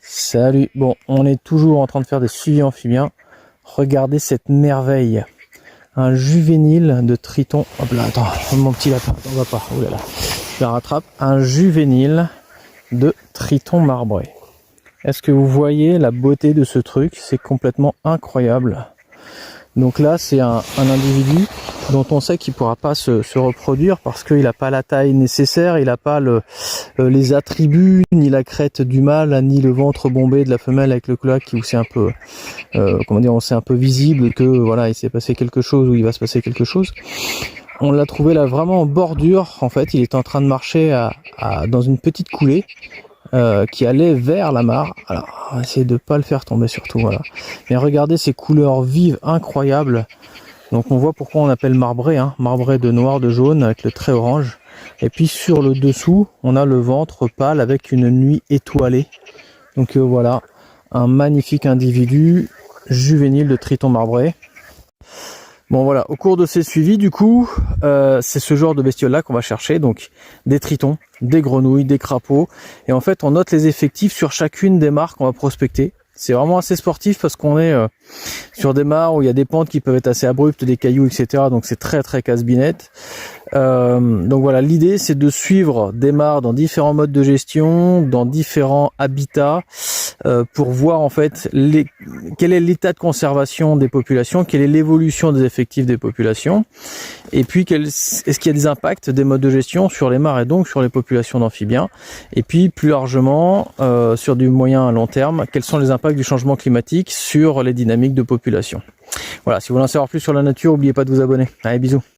Salut, bon, on est toujours en train de faire des suivis amphibiens. Regardez cette merveille. Un juvénile de triton. Hop là, attends, mon petit lapin, on va pas. Oh là là, je la rattrape. Un juvénile de triton marbré. Est-ce que vous voyez la beauté de ce truc? C'est complètement incroyable. Donc là, c'est un individu dont on sait qu'il ne pourra pas se reproduire parce qu'il n'a pas la taille nécessaire, il n'a pas les attributs, ni la crête du mâle, ni le ventre bombé de la femelle avec le cloaque où c'est un peu, comment dire, c'est un peu visible que voilà, il s'est passé quelque chose ou il va se passer quelque chose. On l'a trouvé là vraiment en bordure. En fait, il est en train de marcher dans une petite coulée. Qui allait vers la mare. Alors, on va essayer de pas le faire tomber surtout, voilà. Mais regardez ces couleurs vives, incroyables. Donc on voit pourquoi on appelle marbré, hein. Marbré de noir, de jaune, avec le trait orange. Et puis sur le dessous, on a le ventre pâle avec une nuit étoilée. Donc voilà, un magnifique individu juvénile de triton marbré. Bon voilà, au cours de ces suivis, du coup, c'est ce genre de bestioles-là qu'on va chercher, donc des tritons, des grenouilles, des crapauds, et en fait on note les effectifs sur chacune des mares qu'on va prospecter. C'est vraiment assez sportif parce qu'on est sur des mares où il y a des pentes qui peuvent être assez abruptes, des cailloux, etc. Donc c'est très très casse-binette. Donc voilà, l'idée c'est de suivre des mares dans différents modes de gestion, dans différents habitats, pour voir en fait quel est l'état de conservation des populations, quelle est l'évolution des effectifs des populations, et puis est-ce qu'il y a des impacts des modes de gestion sur les mares et donc sur les populations d'amphibiens, et puis plus largement sur du moyen à long terme, quels sont les impacts du changement climatique sur les dynamiques de population. Voilà, si vous voulez en savoir plus sur la nature, n'oubliez pas de vous abonner. Allez, bisous.